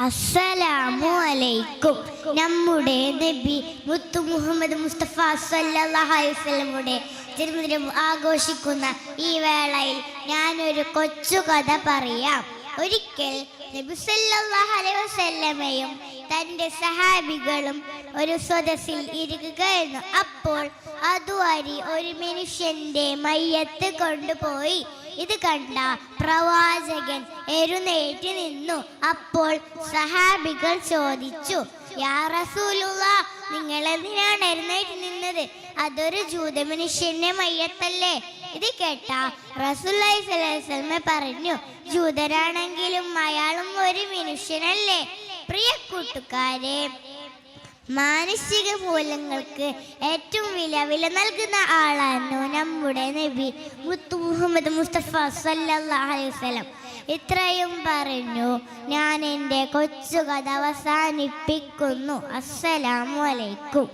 അസ്സലാമു അലൈക്കും. നമ്മുടെ നബി മുത്തു മുഹമ്മദ് മുസ്തഫ സല്ലല്ലാഹു അലൈഹി വസല്ലമയുടെ ജന്മദിനം ആഘോഷിക്കുന്ന ഈ വേളയിൽ ഞാനൊരു കൊച്ചു കഥ പറയാം. ഒരിക്കൽ നബി സല്ലല്ലാഹു അലൈഹി വസല്ലമയും തൻ്റെ സഹാബികളും ഒരു സദസ്സിൽ ഇരിക്കുകയായിരുന്നു. അപ്പോൾ അതുവഴി ഒരു മനുഷ്യന്റെ മയ്യത്ത് കൊണ്ടുപോയി. ഇത് കണ്ട പ്രവാചകൻ എഴുന്നേറ്റ് നിന്നു. അപ്പോൾ സഹാബികൾ ചോദിച്ചു, യാ റസൂലുള്ളാഹ്, നിങ്ങൾ എന്തിനാണ് എഴുന്നേറ്റ് നിന്നത്? അതൊരു ജൂത മനുഷ്യന്റെ മയ്യത്തല്ലേ? ഇത് കേട്ട റസൂലുള്ളാഹി സ്വല്ലല്ലാഹു അലൈഹി വസല്ലം പറഞ്ഞു, ജൂതരാണെങ്കിലും അയാളും ഒരു മനുഷ്യനല്ലേ? പ്രിയ കൂട്ടുകാരെ, മാനസിക മൂല്യങ്ങൾക്ക് ഏറ്റവും വില നൽകുന്ന ആളാണ് നമ്മുടെ നബി മുത്തു മുഹമ്മദ് മുസ്തഫ സല്ലല്ലാഹു അലൈഹി വസല്ലം. ഇത്രയും പറഞ്ഞു ഞാൻ എൻ്റെ കൊച്ചു കഥ അവസാനിപ്പിക്കുന്നു. അസ്സലാമു അലൈക്കും.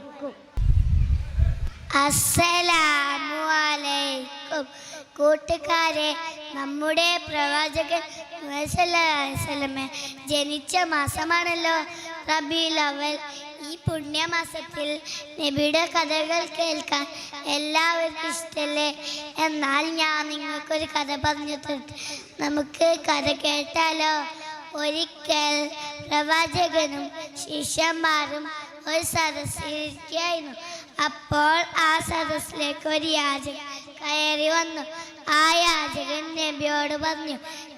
അസ്സലാമു അലൈക്കും. കൂട്ടുകാരെ, നമ്മുടെ പ്രവാചകൻ സല്ലല്ലാഹു അലൈഹി വസല്ലം ജനിച്ച മാസമാണല്ലോ റബീഉൽ അവ്വൽ. ഈ പുണ്യമാസത്തിൽ നബിയുടെ കഥകൾ കേൾക്കാൻ എല്ലാവർക്കും ഇഷ്ടമല്ലേ? എന്നാൽ ഞാൻ നിങ്ങൾക്കൊരു കഥ പറഞ്ഞു തരട്ടെ. നമുക്ക് കഥ കേട്ടാലോ? ഒരിക്കൽ പ്രവാചകനും ശിഷ്യന്മാരും ഒരു സദസ്സിലിരിക്കുകയായിരുന്നു. അപ്പോൾ ആ സദസ്സിലേക്ക് ഒരു യാചകൻ കയറി വന്നു. ആ യാചകൻ നബിയോട് പറഞ്ഞു,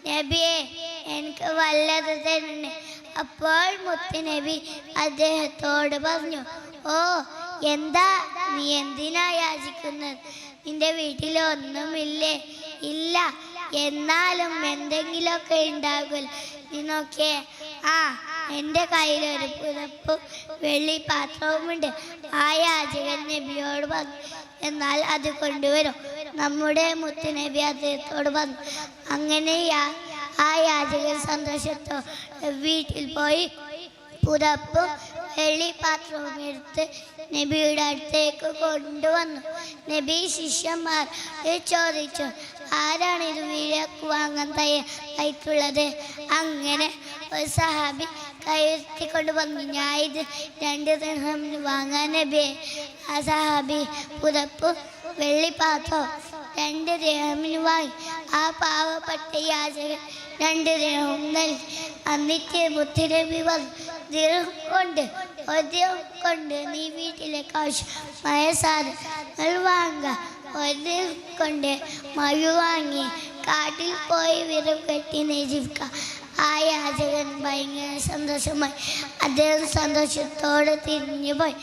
നബിയെ, എനിക്ക് വല്ലത് തരണേ. അപ്പോൾ മുത്തുനബി അദ്ദേഹത്തോട് പറഞ്ഞു, ഓ, എന്താ നീ എന്തിനാ യാചിക്കുന്നത്? നിന്റെ വീട്ടിൽ ഒന്നുമില്ലേ? ഇല്ല, എന്നാലും എന്തെങ്കിലുമൊക്കെ ഉണ്ടാകുമല്ലോ. നീ നോക്കിയേ, എൻ്റെ കയ്യിലൊരു പുതപ്പ് വെള്ളി പാത്രവുമുണ്ട്. ആ യാചകൻ നബിയോട് പറഞ്ഞു, എന്നാൽ അത് കൊണ്ടുവരും. നമ്മുടെ മുത്തുനബി അദ്ദേഹത്തോട് പറഞ്ഞു. അങ്ങനെ ആ യാചകൻ സന്തോഷത്തോടെ വീട്ടിൽ പോയി പുതപ്പ് വെള്ളി പാത്രവും എടുത്ത് നബിയുടെ അടുത്തേക്ക് കൊണ്ടുവന്നു. നബി ശിഷ്യന്മാർ ചോദിച്ചു, ആരാണ് ഇത് വിലക്ക് വാങ്ങാൻ തയ്യാറായിട്ടുള്ളത്? അങ്ങനെ ഒരു സഹാബി കയറ്റിക്കൊണ്ട് വന്നു, ഞാൻ ഇത് 2 ദിർഹമിന് വാങ്ങാൻ നബിയെ. ആ സഹാബി പുതപ്പ് വെള്ളിപ്പാത്രോ 2 ദിർഹമിന് വാങ്ങി. ആ പാവപ്പെട്ട യാചകൻ 2 ദിർഹം നൽകി. എന്നിട്ട് മുത്തുനബി വന്നു, ദിർഹം കൊണ്ട് നീ വീട്ടിലേക്ക് ആവശ്യമായ സാധനങ്ങൾ വാങ്ങുക. ഒരു കൊണ്ട് മഴ വാങ്ങി കാട്ടിൽ പോയി വിറക് കെട്ടി ജീവിക്കുക. ആ യാചകൻ ഭയങ്കര സന്തോഷമായി. അദ്ദേഹം സന്തോഷത്തോടെ തിരിഞ്ഞു പോയി.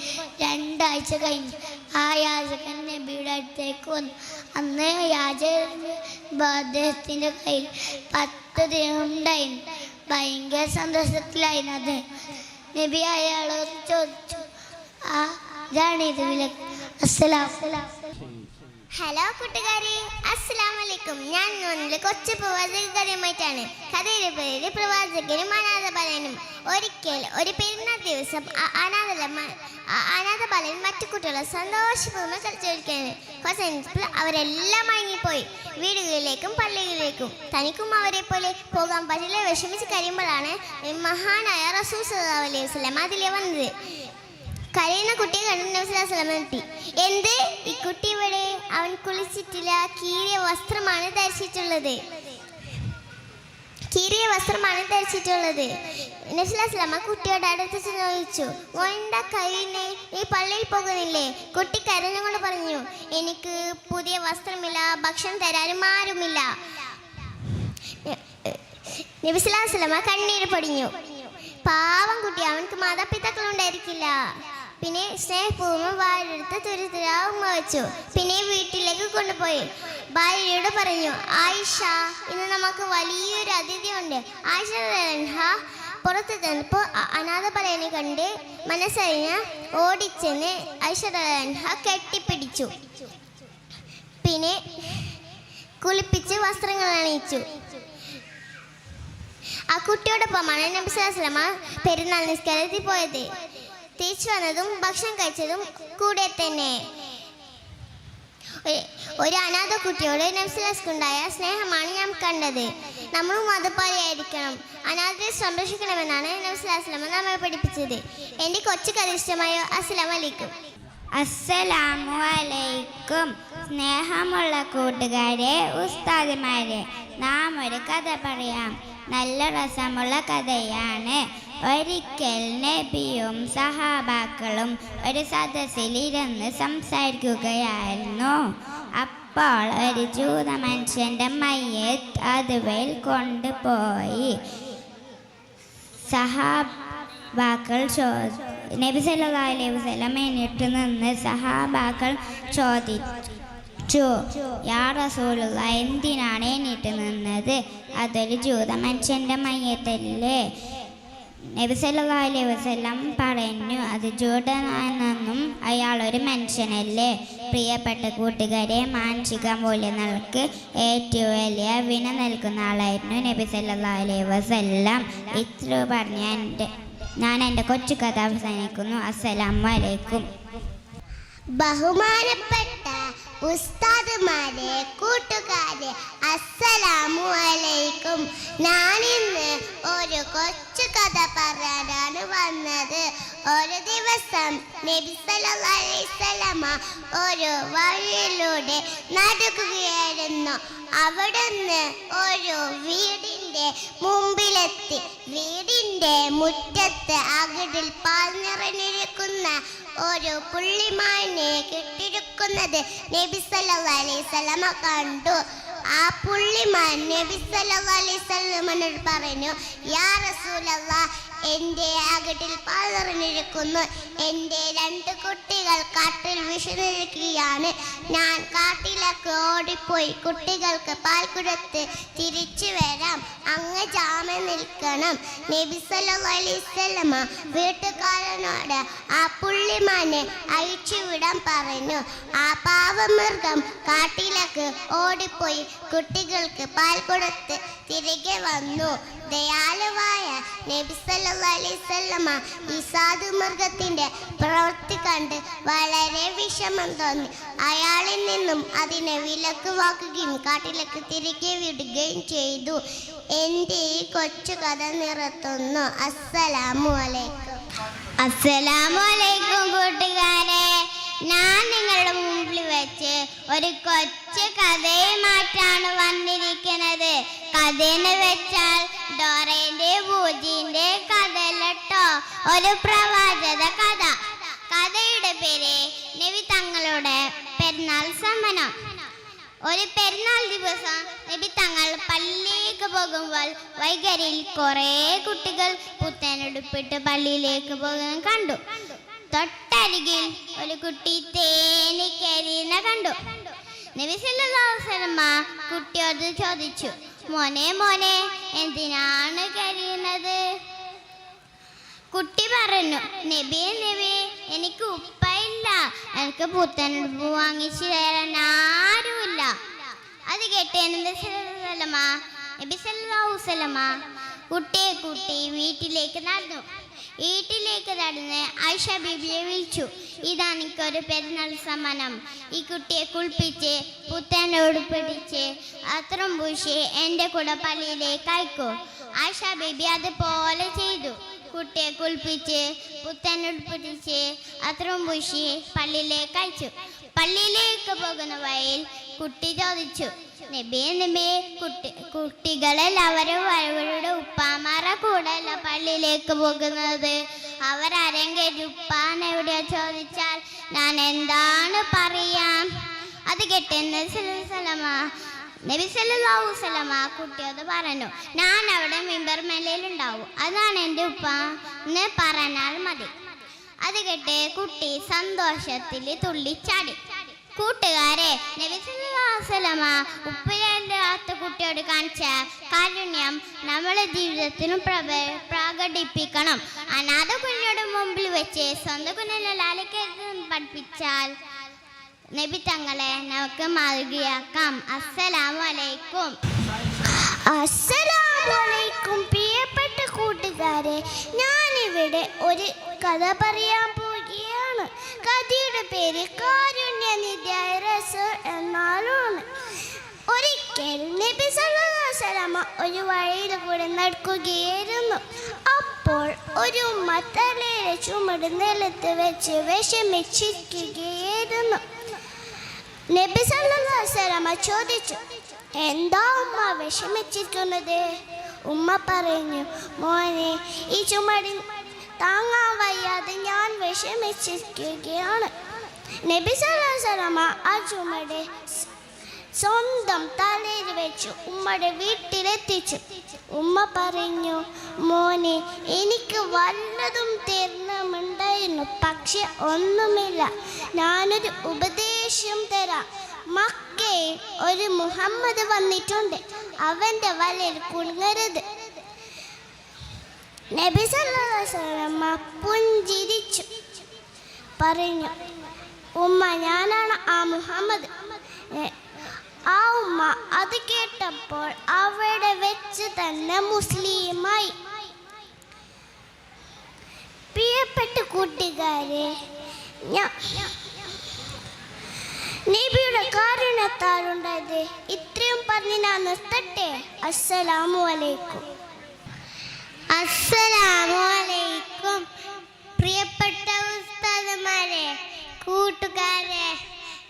2 ആഴ്ച കഴിഞ്ഞു ആ യാചകൻ നബിയുടെ അടുത്തേക്ക് വന്നു. അന്ന് യാചകൻ അദ്ദേഹത്തിൻ്റെ കയ്യിൽ 10 ദിർഹം ഉണ്ടായിരുന്നു. ഭയങ്കര സന്തോഷത്തിലായിരുന്നു അദ്ദേഹം. നബി അയാളോട് ചോദിച്ചു, ഇതാണിത് വിലക്ക്? ഹലോ കൂട്ടുകാരെ, അസ്സലാമു അലൈക്കും. ഞാൻ ഇന്ന് കൊച്ചു പ്രവാചക കഥയുമായിട്ടാണ്. കഥയുടെ പേര് പ്രവാചകനും അനാഥബാലനും. ഒരിക്കൽ ഒരു പെരുന്നാൾ ദിവസം അനാഥബാലൻ മറ്റു കുട്ടികളെ സന്തോഷപൂർവ്വം കളിച്ചൊരുക്കുകയാണ്. കുറച്ച് അവരെല്ലാം മയങ്ങിപ്പോയി. വീടുകളിലേക്കും പള്ളികളിലേക്കും. തനിക്കും അവരെ പോലെ പോകാൻ പറ്റില്ല. വിഷമിച്ച് കഴിയുമ്പോഴാണ് മഹാനായ റസൂൽ സല്ലല്ലാഹു അലൈഹി വസല്ലം അതിലെ വന്നത്. കരയുന്ന കുട്ടിയെ കണ്ടു നബി സല്ലല്ലാഹു അലൈഹി വസല്ലം എത്തി. എന്ത്, ഈ കുട്ടി ഇവിടെ? അവൻ കുളിച്ചിട്ടില്ല, കീറിയ വസ്ത്രമാണ് ധരിച്ചിട്ടുള്ളത്. നബി സല്ലല്ലാഹു അലൈഹി വസല്ലം കുട്ടിയോട് അടുത്ത് ചോദിച്ചു, എന്താ കരയുന്നേ? നീ പള്ളിയിൽ പോകുന്നില്ലേ? കുട്ടി കരഞ്ഞുകൊണ്ട് പറഞ്ഞു, എനിക്ക് പുതിയ വസ്ത്രമില്ല, ഭക്ഷണം തരാനും ആരുമില്ല. നബി സല്ലല്ലാഹു അലൈഹി വസല്ലം കണ്ണീര് പൊടിഞ്ഞു. പാവം കുട്ടി, അവൻക്ക് മാതാപിതാക്കൾ ഉണ്ടായിരിക്കില്ല. പിന്നെ സ്നേഹപൂർവ്വം ഭാര്യയെടുത്ത് തുരുതുരാ ഉമ്മ വെച്ചു. പിന്നെ വീട്ടിലേക്ക് കൊണ്ടുപോയി. ഭാര്യയോട് പറഞ്ഞു, ആയിഷ, ഇന്ന് നമുക്ക് വലിയൊരു അതിഥിയുണ്ട്. ആയിഷ പുറത്ത് ചെന്നപ്പോൾ അനാഥബാലനെ കണ്ട് മനസ്സറിഞ്ഞ് ഓടിച്ചെന്ന് ആയിഷ കെട്ടിപ്പിടിച്ചു. പിന്നെ കുളിപ്പിച്ച് വസ്ത്രങ്ങൾ അണിയിച്ചു. ആ കുട്ടിയോടൊപ്പമാണ് നബി സല്ലല്ലാഹു അലൈഹി വസല്ലം പെരുന്നാൾ നിസ്കാരത്തിൽ പോയത്. തിരിച്ചു വന്നതും ഭക്ഷണം കഴിച്ചതും കൂടെ തന്നെ. ഒരു അനാഥ കുട്ടിയോട് നബി സല്ലല്ലാഹു അലൈഹി വസല്ലം ഉണ്ടായ സ്നേഹമാണ് ഞാൻ കണ്ടത്. നമ്മളും അതുപോലെ ആയിരിക്കണം. അനാഥരെ സംരക്ഷിക്കണമെന്നാണ് നബി സല്ലല്ലാഹു അലൈഹി വസല്ലം നമ്മെ പഠിപ്പിച്ചത്. എൻ്റെ കൊച്ചു കഥ ഇഷ്ടമായോ? അസ്സലാമു അലൈക്കും. അസ്സലാമു അലൈക്കും. സ്നേഹമുള്ള കൂട്ടുകാരെ, ഉസ്താദുമാരെ, നാം ഒരു കഥ പറയാം. നല്ല രസമുള്ള കഥയാണ്. ഒരിക്കൽ നബിയും സഹാബാക്കളും ഒരു സദസ്സിലിരുന്ന് സംസാരിക്കുകയായിരുന്നു. അപ്പോൾ ഒരു ജൂത മനുഷ്യൻ്റെ മയ്യത്ത് അതുവയിൽ കൊണ്ടുപോയി. സഹാബാക്കൾ നബി സല്ലല്ലാഹു അലൈഹി വസല്ലം എണീറ്റ് നിന്ന് സഹാബാക്കൾ ചോദിച്ചു, യാ റസൂലുള്ളാഹ്, എന്തിനാണ് എണീറ്റ് നിന്നത്? അതൊരു ജൂത മനുഷ്യൻ്റെ മയ്യത്തല്ലേ? നബി സല്ലല്ലാഹു അലൈഹി വസല്ലം പറഞ്ഞു, അത് ജൂതനാണെന്നും അയാളൊരു മനുഷ്യനല്ലേ? പ്രിയപ്പെട്ട കൂട്ടുകാരെ, മാനസിക മൂല്യങ്ങൾക്ക് ഏറ്റവും വലിയ വിന നൽകുന്ന ആളായിരുന്നു നബി സല്ലല്ലാഹു അലൈഹി വസല്ലം. ഇത്ര പറഞ്ഞ് ഞാൻ എൻ്റെ കൊച്ചു കഥ അവസാനിക്കുന്നു. അസ്സലാമു അലൈക്കും. ബഹുമാനപ്പെട്ട ഉസ്താദുമാരെ, കൂട്ടുകാരെ, അസ്സലാമു അലൈക്കും. ഞാനിന്ന് ഒരു കൊച്ചു കഥ പറയാനാണ് വന്നത്. ഒരു ദിവസം നബി സല്ലല്ലാഹു അലൈഹി വസല്ലം ഒരു വഴിയിലൂടെ നടക്കുകയായിരുന്നു. അവിടുന്ന് ഒരു വീടിൻ്റെ മുമ്പിലെത്തി. വീടിൻ്റെ മുറ്റത്ത് അകിടിൽ പാൽ നിറഞ്ഞിരിക്കുന്ന ഒരു പുള്ളിമാനെ കെട്ടിരിക്കുന്നത് നബി സല്ലല്ലാഹു അലൈഹി വസല്ലം കണ്ടു. ആ പുള്ളിമാൻ നബി സല്ലല്ലാഹു അലൈഹി വസല്ലമയോട് പറഞ്ഞു, യാ റസൂലല്ലാഹ്, എൻ്റെ അകിടിൽ പാൽ നിറഞ്ഞിരിക്കുന്നു. എൻ്റെ 2 കുട്ടികൾ കാട്ടിൽ വിശന്നിരിക്കുകയാണ്. ഞാൻ കാട്ടിലേക്ക് ഓടിപ്പോയി കുട്ടികൾക്ക് പാൽ കൊടുത്ത് തിരിച്ചു വരാം. അങ്ങ് ജാമ്യം നിൽക്കണം. നബി സല്ലല്ലാഹു അലൈഹി വസല്ലം വീട്ടുകാരനോട് ആ പുള്ളിമാനെ അയച്ചുവിടാൻ പറഞ്ഞു. ആ പാവമൃഗം കാട്ടിലേക്ക് ഓടിപ്പോയി കുട്ടികൾക്ക് പാൽ കൊടുത്ത് തിരികെ വന്നു. ദയാലുവായ നബി സല്ലല്ലാഹു അലൈഹി വസല്ലം ഈ സാധുമൃഗത്തിൻ്റെ പ്രവൃത്തി കണ്ട് വളരെ വിഷമം തോന്നി. അയാളിൽ നിന്നും അതിനെ വിലക്കുവാക്കുകയും കാട്ടിലേക്ക് തിരികെ വിടുകയും ചെയ്തു. എൻ്റെ ഈ കൊച്ചു കഥ നിർത്തുന്നു. അസ്സലാമു അലൈക്കും. അസ്സലാമു അലൈക്കും കൂട്ടുകാരെ, ഞാൻ നിങ്ങളുടെ മുമ്പിൽ വെച്ച് ഒരു കൊച്ചു കഥയുമായിട്ടാണ് വന്നിരിക്കുന്നത്. കഥയെന്ന് വെച്ചാൽ ഡോറേൻ്റെ ബൂജിൻ്റെ കഥയല്ലോ, ഒരു പ്രവാചക കഥ. കഥയുടെ പേര് നബി തങ്ങളുടെ പെരുന്നാൾ സമ്മാനം. ഒരു പെരുന്നാൾ ദിവസം നബി തങ്ങൾ പള്ളിയിലേക്ക് പോകുമ്പോൾ വൈകരിയിൽ കുറേ കുട്ടികൾ പുത്തനുടുപ്പിട്ട് പള്ളിയിലേക്ക് പോകുന്നത് കണ്ടു. തൊട്ടരികിൽ ഒരു കുട്ടി തേനിക്കരിയുന്ന കണ്ടു. നബി സല്ലല്ലാഹു അലൈഹി വസല്ലം കുട്ടിയോട് ചോദിച്ചു, മോനെ മോനെ, എന്തിനാണ് കരയുന്നത്? കുട്ടി പറഞ്ഞു, നബിയെ നബിയെ, എനിക്ക് ഉപ്പയില്ല, എനിക്ക് പുത്തനുടുപ്പ് വാങ്ങിച്ചു തരാൻ ആരുമില്ല. അത് കേട്ട് നബി സല്ലല്ലാഹു അലൈഹി വസല്ലം കുട്ടിയെ കൂട്ടി വീട്ടിലേക്ക് നടന്നു. ആയിഷ ബീബിയെ വിളിച്ചു. ഇതാ എനിക്കൊരു പെരുന്നാൾ സമ്മാനം. ഈ കുട്ടിയെ കുളിപ്പിച്ച് പുത്തനുടുപ്പിടിച്ച് അത്രം പൂശി എൻ്റെ കൂടെ പള്ളിയിലേക്ക് അയക്കൂ. ആയിഷ ബീബി അതുപോലെ ചെയ്തു. കുട്ടിയെ കുളിപ്പിച്ച് പുത്തനുടുപ്പിടിച്ച് അത്രം പൂശി പള്ളിയിലേക്ക് അയച്ചു. പള്ളിയിലേക്ക് പോകുന്ന വഴിയിൽ കുട്ടി ചോദിച്ചു, നബിയെ നബിയെ, കുട്ടികളെല്ലാവരും അവരുടെ ഉപ്പാമാരുടെ കൂടെ അല്ല പള്ളിയിലേക്ക് പോകുന്നത്. അവരാരെങ്കിലും ഉപ്പാൻ എവിടെയോ ചോദിച്ചാൽ ഞാൻ എന്താണ് പറയാം? അത് കേട്ട് നബി സല്ലല്ലാഹു അലൈഹി വസല്ലം കുട്ടിയോട് പറഞ്ഞു, ഞാൻ അവിടെ മിമ്പർ മേലയിലുണ്ടാവും, അതാണ് എൻ്റെ ഉപ്പ എന്ന് പറഞ്ഞാൽ മതി. അത് കേട്ട് കുട്ടി സന്തോഷത്തിൽ തുള്ളിച്ചാടി. കൂട്ടുകാരെ, നബി സല്ലല്ലാഹു അലൈഹി വസല്ലം ഉപ്പില്ലാത്ത കുട്ടിയോട് കാണിച്ച കാരുണ്യം നമ്മുടെ ജീവിതത്തിനും പ്രകടിപ്പിക്കണം. അനാഥ കുഞ്ഞിയുടെ മുമ്പിൽ വെച്ച് സ്വന്തം കുഞ്ഞിനെ ലാളിക്കാൻ പഠിപ്പിച്ചാൽ നബി തങ്ങളെ നമുക്ക് മാതൃകയാക്കാം. അസ്സലാമു അലൈക്കും. അസ്സലാമു അലൈക്കും. പ്രിയപ്പെട്ട കൂട്ടുകാരെ, ഞാനിവിടെ ഒരു കഥ പറയാൻ പോവുകയാണ്. കഥയുടെ പേര് കാരുണ്യനിധിയായ റസൂൽ എന്നാണ്. ഒരിക്കൽ നബി സല്ലല്ലാഹു അലൈഹി വസല്ലം വസല്ലമ ഒരു വഴിയിൽ കൂടെ നടക്കുകയായിരുന്നു. അപ്പോൾ ഒരു ഉമ്മ തലയിലെ ചുമട് നിലത്ത് വെച്ച് വിഷമിച്ചിരിക്കുകയായിരുന്നു. നബി സല്ലല്ലാഹു അലൈഹി വസല്ലമ ചോദിച്ചു, എന്താ ഉമ്മ വിഷമിച്ചിരിക്കുന്നത്? ഉമ്മ പറഞ്ഞു, മോനെ, ഈ ചുമടി താങ്ങാൻ വയ്യാതെ ഞാൻ വിഷമിച്ചിരിക്കുകയാണ്. നബി സല്ലല്ലാഹു അലൈഹി വസല്ലമ ആ ചുമട് സ്വന്തം തലയിൽ വെച്ചു ഉമ്മയുടെ വീട്ടിലെത്തിച്ചു. ഉമ്മ പറഞ്ഞു, മോനെ, എനിക്ക് വല്ലതും തരണമുണ്ടായിരുന്നു, പക്ഷെ ഒന്നുമില്ല. ഞാനൊരു ഉപദേശം തരാം. മക്കയിൽ ഒരു മുഹമ്മദ് വന്നിട്ടുണ്ട്, അവൻ്റെ വലയിൽ കുടുങ്ങരുത്. നബി സല്ലല്ലാഹു അലൈഹി വസല്ലമ പുഞ്ചിരിച്ചു പറഞ്ഞു, ഉമ്മ, ഞാനാണ് ആ മുഹമ്മദ്. ആ ഉമ്മ അത് കേട്ടപ്പോൾ അവിടെ വെച്ച് തന്നെ മുസ്ലിമായി. പ്രിയപ്പെട്ട കൂട്ടുകാരെ, നബിയുടെ കാരുണ്യത്താലുണ്ടായത് ഇത്രയും പറഞ്ഞ് ഞാൻ നിർത്തട്ടെ. അസ്സലാമു അലൈക്കും. അസ്സലാമു അലൈക്കും. പ്രിയപ്പെട്ട ഉസ്താദുമാരെ, കൂട്ടുകാരെ,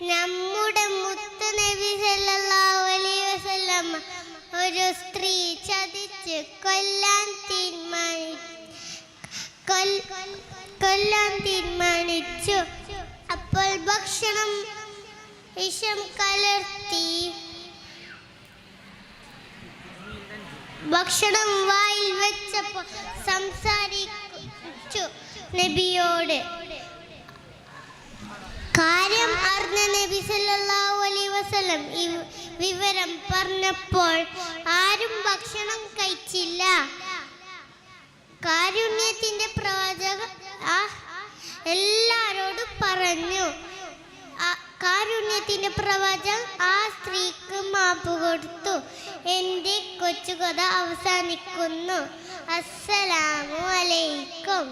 നമ്മുടെ മുത്ത് നബി സല്ലല്ലാഹു അലൈഹി വസല്ലം ഒരു സ്ത്രീ ചതിച്ച് കൊല്ലാൻ തീരുമാനിച്ചു. അപ്പോൾ ഭക്ഷണം വിഷം കലർത്തി ഭക്ഷണം വായിൽ വെച്ചപ്പോൾ സംസാരിച്ചു നബിയോട്. കാര്യം അറിഞ്ഞ നബി സല്ലല്ലാഹു അലൈഹി വസല്ലം ഈ വിവരം പറഞ്ഞപ്പോൾ ആരും ഭക്ഷണം കഴിച്ചില്ല. കാരുണ്യത്തിന്റെ പ്രവാചകൻ എല്ലാരോടും പറഞ്ഞു. കാരുണ്യത്തിന്റെ പ്രവാചകൻ ആ സ്ത്രീക്ക് മാപ്പ് കൊടുത്തു. എൻ്റെ കൊച്ചുകഥ അവസാനിക്കുന്നു. അസ്സലാമു അലൈക്കും.